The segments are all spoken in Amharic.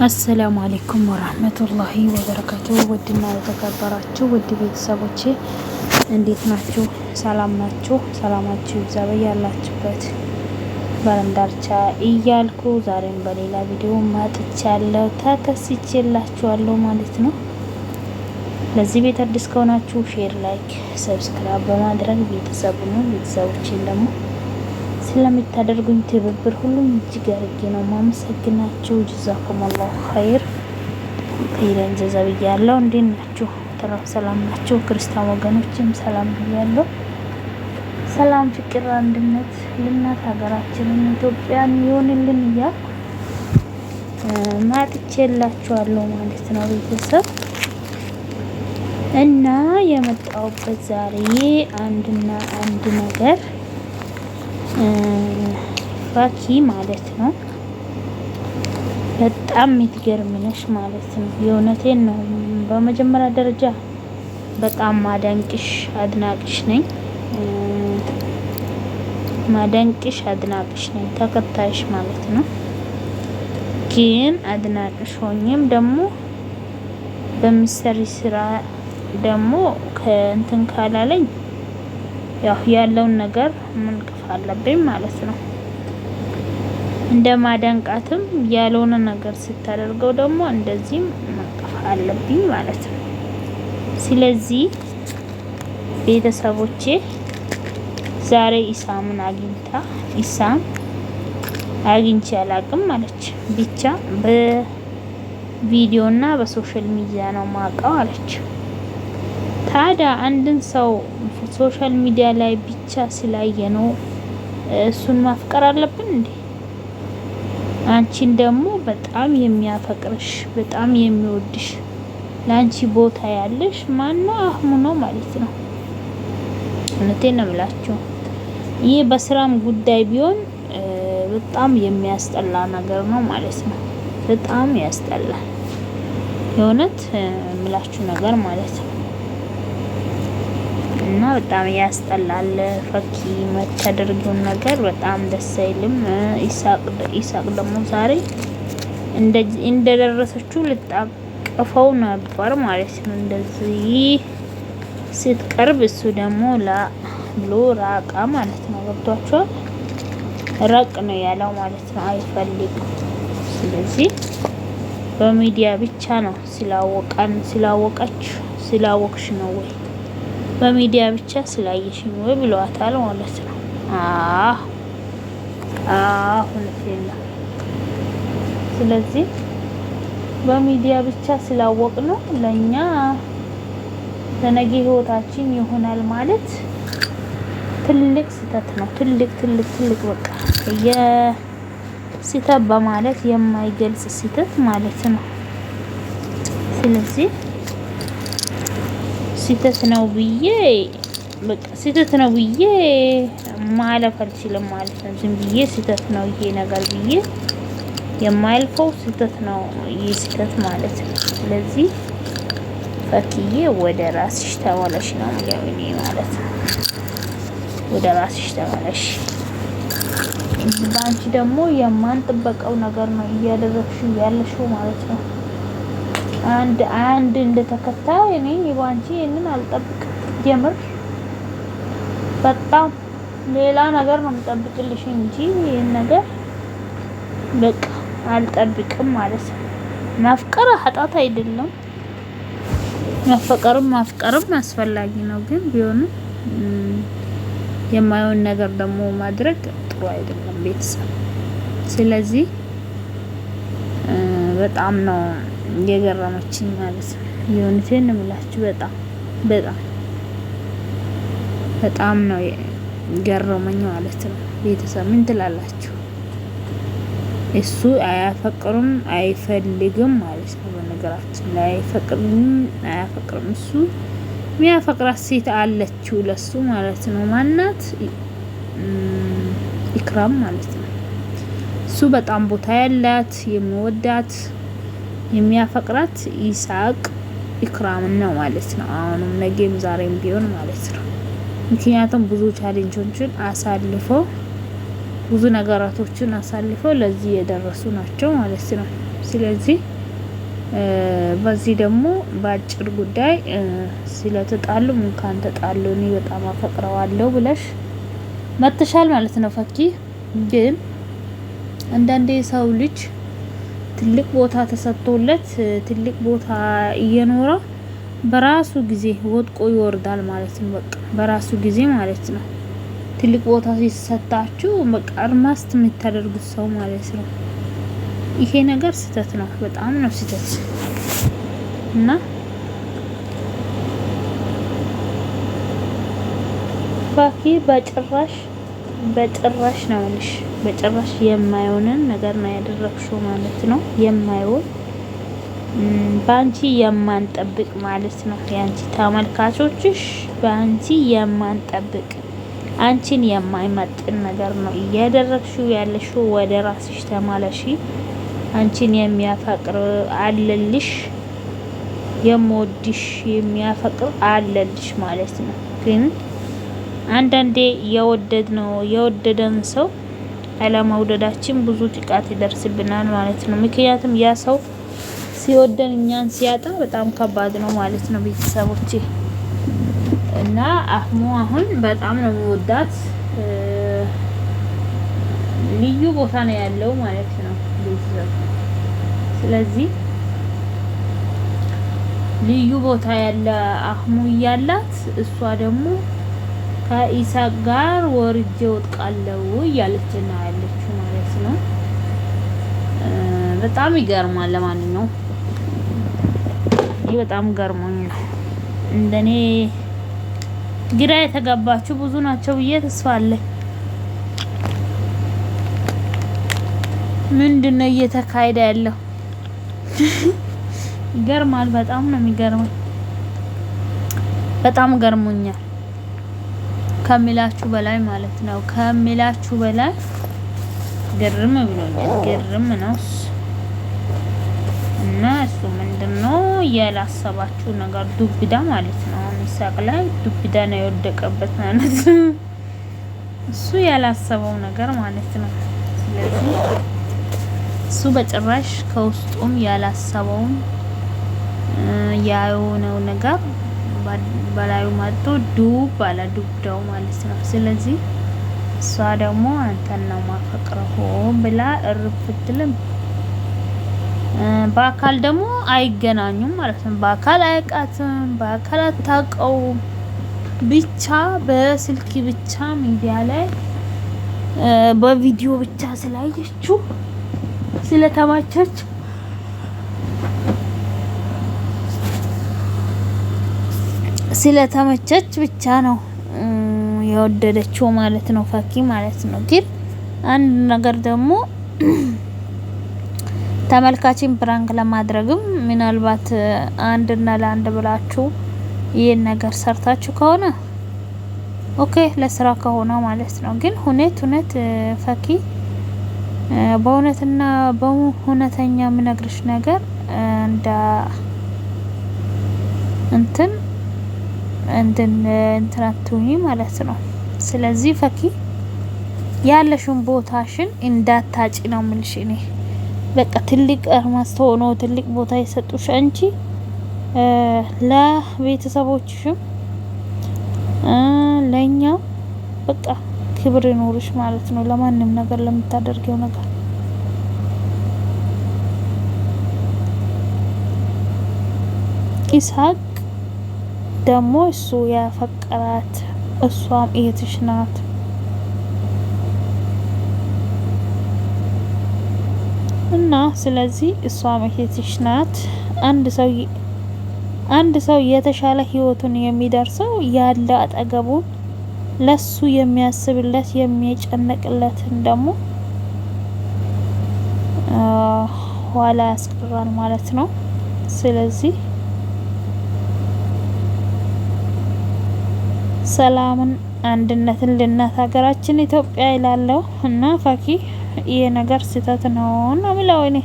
አሰላሙ አለይኩም ወራህመቱላሂ ወበረካቱሁ። ውድና የተከበራችሁ ውድ ቤተሰቦቼ እንዴት ናችሁ? ሰላም ናችሁ? ሰላማችሁ ይብዛ በያላችሁበት በዓለም ዳርቻ እያልኩ ዛሬም በሌላ ቪዲዮ መጥቻለሁ። ተከስቼላችኋለሁ ማለት ነው። ለዚህ ቤት አዲስ ከሆናችሁ ሼር፣ ላይክ፣ ሰብስክራይብ በማድረግ ቤተሰቡ ነው። ቤተሰቦቼን ደግሞ ስለምታደርጉኝ ትብብር ሁሉም እጅግ አድርጌ ነው ማመሰግናችሁ። ጀዛኩሙላሁ ኸይረን ጀዛ ብያለሁ። እንዴት ናችሁ? ሰላም ናችሁ? ክርስቲያን ወገኖችም ሰላም ብያለሁ። ሰላም፣ ፍቅር፣ አንድነት ለእናት ሀገራችንን ኢትዮጵያን ይሆንልን እያልኩ ማጥቼላችኋለሁ ማለት ነው ቤተሰብ እና የመጣሁበት ዛሬ አንድና አንድ ነገር ፋኪ ማለት ነው። በጣም የምትገርም ነሽ ማለት ነው። የእውነቴን ነው። በመጀመሪያ ደረጃ በጣም ማደንቅሽ አድናቂሽ ነኝ። ተከታይሽ ማለት ነው። ግን አድናቂሽ ሆኜም ደግሞ በሚሰሪ ስራ ደግሞ ከእንትን ካላለኝ ያው ያለውን ነገር መንቀፍ አለብኝ ማለት ነው። እንደማደንቃትም ያለውን ነገር ስታደርገው ደግሞ እንደዚህም መንቀፍ አለብኝ ማለት ነው። ስለዚህ ቤተሰቦቼ ዛሬ ኢሳምን አግኝቼ አላቅም አለች። ብቻ በቪዲዮና በሶሻል ሚዲያ ነው ማውቀው አለች። ታዲያ አንድን ሰው ሶሻል ሚዲያ ላይ ብቻ ስላየ ነው እሱን ማፍቀር አለብን እንዴ? አንቺን ደግሞ በጣም የሚያፈቅርሽ በጣም የሚወድሽ ለአንቺ ቦታ ያለሽ ማነው? አህሙ ነው ማለት ነው። እውነቴን ነው የምላችሁ። ይህ በስራም ጉዳይ ቢሆን በጣም የሚያስጠላ ነገር ነው ማለት ነው። በጣም ያስጠላል። የእውነት የምላችሁ ነገር ማለት ነው። እና በጣም ያስጠላል። ፈኪ የምታደርገውን ነገር በጣም ደስ አይልም። ኢሳቅ ደግሞ ዛሬ እንደደረሰችው ልታቀፈው ነበር ማለት ነው። እንደዚህ ስትቀርብ እሱ ደግሞ ላ ብሎ ራቃ ማለት ነው። ገብቷቸዋል። ራቅ ነው ያለው ማለት ነው። አይፈልግም። ስለዚህ በሚዲያ ብቻ ነው ስላወቅሽ ነው ወይ በሚዲያ ብቻ ስላየሽኝ ወይ ብለዋታል ማለት ነው። እውነቴን ነው። ስለዚህ በሚዲያ ብቻ ስላወቅ ነው ለኛ ለነገ ህይወታችን ይሆናል ማለት ትልቅ ስህተት ነው። ትልቅ በቃ የስህተት በማለት የማይገልጽ ስህተት ማለት ነው። ስለዚህ ስህተት ነው ብዬ ማለፍ አልችልም ማለት ነው። ዝም ብዬ ስህተት ነው ይሄ ነገር ብዬ የማያልፈው ስህተት ነው ይሄ ስህተት ማለት ነው። ስለዚህ ፈኪዬ ወደ ራስሽ ተመለሽ ነው እኔ ማለት ነው። ወደ ራስሽ ተመለሽ። ባንቺ ደግሞ የማንጠበቀው ነገር ነው እያደረግሽው ያለሽው ማለት ነው። አንድ እንደተከታይ እኔ ባንቺ ይሄንን አልጠብቅም። የምር በጣም ሌላ ነገር ነው የምጠብቅልሽ እንጂ ይሄን ነገር በቃ አልጠብቅም ማለት ነው። ማፍቀር ኃጢአት አይደለም። ማፍቀርም አስፈላጊ ነው። ግን ቢሆንም የማይሆን ነገር ደግሞ ማድረግ ጥሩ አይደለም ቤተሰብ። ስለዚህ በጣም ነው የገረመችኝ ማለት ነው። የእውነቴን ነው የምላችሁ። በጣም ነው ገረመኝ ማለት ነው። ቤተሰብ ምን ትላላችሁ? እሱ አያፈቅርም አይፈልግም ማለት ነው። በነገራችን ላይ አያፈቅርም። እሱ የሚያፈቅራት ሴት አለችው ለሱ ማለት ነው። ማናት? ኢክራም ማለት ነው። እሱ በጣም ቦታ ያላት የሚወዳት የሚያፈቅራት ኢሳቅ ኢክራምን ነው ማለት ነው። አሁንም ነገም ዛሬም ቢሆን ማለት ነው። ምክንያቱም ብዙ ቻሌንጆችን አሳልፈው ብዙ ነገራቶችን አሳልፈው ለዚህ የደረሱ ናቸው ማለት ነው። ስለዚህ በዚህ ደግሞ በአጭር ጉዳይ ስለተጣሉ እንኳን ተጣሉ እኔ በጣም አፈቅረዋለሁ ብለሽ መጥተሻል ማለት ነው ፈኪ። ግን አንዳንዴ ሰው ልጅ ትልቅ ቦታ ተሰጥቶለት ትልቅ ቦታ እየኖረ በራሱ ጊዜ ወድቆ ይወርዳል ማለት ነው። በቃ በራሱ ጊዜ ማለት ነው። ትልቅ ቦታ ሲሰጣችሁ በቃ እርማስት የምታደርጉት ሰው ማለት ነው። ይሄ ነገር ስህተት ነው፣ በጣም ነው ስህተት እና ፈኪ በጭራሽ ነው ልሽ በጭራሽ የማይሆንን ነገር ነው ያደረግሽው ማለት ነው። የማይሆን ባንቺ የማንጠብቅ ማለት ነው። ያንቺ ተመልካቾችሽ ባንቺ የማንጠብቅ አንቺን የማይመጥን ነገር ነው እያደረግሽው ያለሽው። ወደ ራስሽ ተማለሺ። አንቺን የሚያፈቅር አለልሽ፣ የምወድሽ የሚያፈቅር አለልሽ ማለት ነው። ግን አንዳንዴ የወደደን ሰው አለመውደዳችን ብዙ ጥቃት ይደርስብናል ማለት ነው። ምክንያቱም ያ ሰው ሲወደን እኛን ሲያጣ በጣም ከባድ ነው ማለት ነው ቤተሰቦቼ። እና አህሙ አሁን በጣም ነው የሚወዳት፣ ልዩ ቦታ ነው ያለው ማለት ነው ቤተሰብ። ስለዚህ ልዩ ቦታ ያለ አህሙ እያላት እሷ ደግሞ ከኢሳቅ ጋር ወርጄ ወጥቃለሁ እያለች ነው ያለችው ማለት ነው። በጣም ይገርማል። ለማንኛውም በጣም ገርሞኛል። እንደኔ ግራ የተጋባችሁ ብዙ ናቸው ብዬ ተስፋ አለኝ። ምንድነው እየተካሄደ ያለው? ይገርማል። በጣም ነው የሚገርመው። በጣም ገርሞኛል ከሚላችሁ በላይ ማለት ነው። ከሚላችሁ በላይ ግርም ብሎኛል። ግርም ነው እና እሱ ምንድነው ያላሰባችሁ ነገር ዱብዳ ማለት ነው። ኢሳቅ ላይ ዱብዳ ነው የወደቀበት ማለት ነው። እሱ ያላሰበው ነገር ማለት ነው። ስለዚህ እሱ በጭራሽ ከውስጡም ያላሰበውን ያየው ነገር በላዩ መጥቶ ዱብ ባለ ዱብዳው ማለት ነው። ስለዚህ እሷ ደግሞ አንተን ነው ማፈቅረው ብላ እርፍትልም። በአካል ደግሞ አይገናኙም ማለት ነው። በአካል አያውቃትም፣ በአካል አታውቀውም። ብቻ በስልክ ብቻ ሚዲያ ላይ በቪዲዮ ብቻ ስላየችው ስለተመቸች ብቻ ነው የወደደችው ማለት ነው ፈኪ ማለት ነው። ግን አንድ ነገር ደግሞ ተመልካችን ፕራንክ ለማድረግም ምናልባት አንድና ለአንድ ብላችሁ ይሄን ነገር ሰርታችሁ ከሆነ ኦኬ፣ ለስራ ከሆነ ማለት ነው። ግን ሁኔት ፈኪ በእውነትና በእውነተኛ የምነግርሽ ነገር እንደ እንትናቱኝ ማለት ነው። ስለዚህ ፈኪ ያለሽን ቦታሽን እንዳታጪ ነው የምልሽ እኔ። በቃ ትልቅ አርማስቶ ሆኖ ትልቅ ቦታ የሰጡሽ አንቺ ለቤተሰቦችሽም ለኛ በቃ ክብር ይኖርሽ ማለት ነው። ለማንም ነገር ለምታደርገው ነገር ኢሳቅ ደግሞ እሱ ያፈቀራት እሷም እህትሽ ናት። እና ስለዚህ እሷም እህትሽ ናት። አንድ ሰው የተሻለ ህይወቱን የሚደርሰው ያለ አጠገቡን ለሱ የሚያስብለት የሚጨነቅለትን ደግሞ ኋላ ያስቀራል ማለት ነው። ስለዚህ ሰላምን አንድነትን ለእናት ሀገራችን ኢትዮጵያ ይላለው እና ፈኪ ይሄ ነገር ስህተት ነው ነው የሚለው። እኔ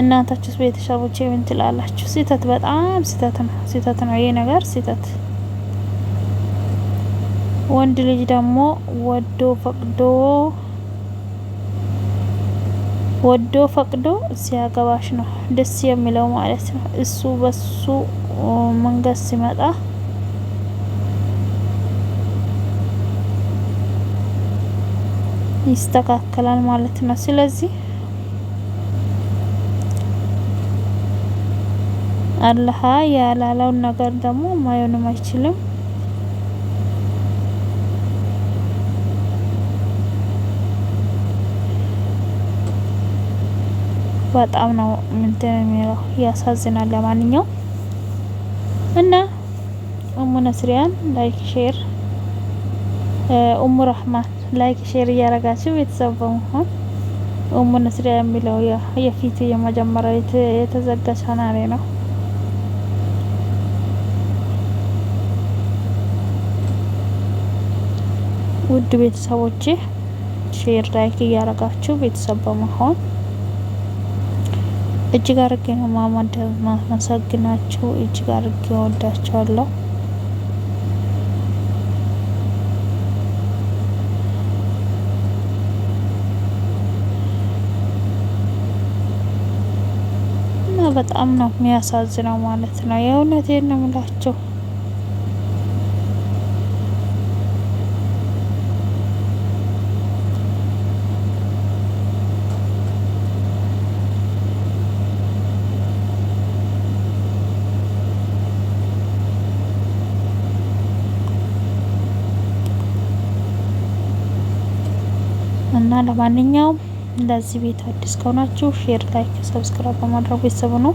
እናንታችሁስ ቤተሰቦቼ ምን ትላላችሁ? ስህተት፣ በጣም ስህተት ነው ይሄ ነገር ስህተት። ወንድ ልጅ ደግሞ ወዶ ፈቅዶ ወዶ ፈቅዶ ሲያገባሽ ነው ደስ የሚለው ማለት ነው። እሱ በሱ መንገድ ሲመጣ ይስተካከላል ማለት ነው። ስለዚህ አላህ ያላለውን ነገር ደግሞ ማየንም አይችልም። በጣም ነው እንትን የሚለው ያሳዝናል። ለማንኛውም እና ኡሙ ነስሪያን ላይክ ሼር፣ ኡሙ ረህማን ላይክ ሼር እያረጋችሁ ቤተሰብ በመሆን ኡሙ ነስሪያ የሚለው የፊት የመጀመሪያ የተዘጋ ቻናሌ ነው። ውድ ቤተሰቦቼ ሼር ላይክ እያረጋችሁ ቤተሰብ በመሆን እጅግ አርጌ ነው ማመሰግናችሁ። እጅግ አርጌ ወዳችኋለሁ። እና በጣም ነው የሚያሳዝነው ማለት ነው። የእውነቴን ነው የምላችሁ። እና ለማንኛውም ለዚህ ቤት አዲስ ከሆናችሁ ሼር፣ ላይክ፣ ሰብስክራይብ በማድረግ ቤተሰቡ ነው።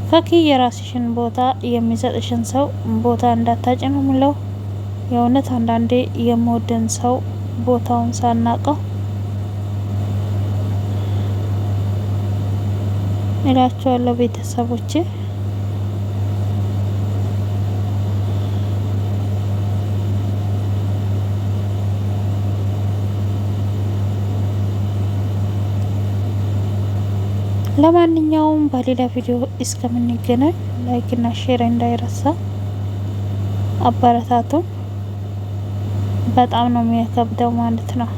ፈኪ የራስሽን ቦታ የሚሰጥሽን ሰው ቦታ እንዳታጭ ነው ምለው። የእውነት አንዳንዴ የምወደን ሰው ቦታውን ሳናቀው እላችኋለሁ ቤተሰቦቼ። ለማንኛውም በሌላ ቪዲዮ እስከምንገናኝ ላይክ እና ሼር እንዳይረሳ። አበረታቱን። በጣም ነው የሚያከብደው ማለት ነው።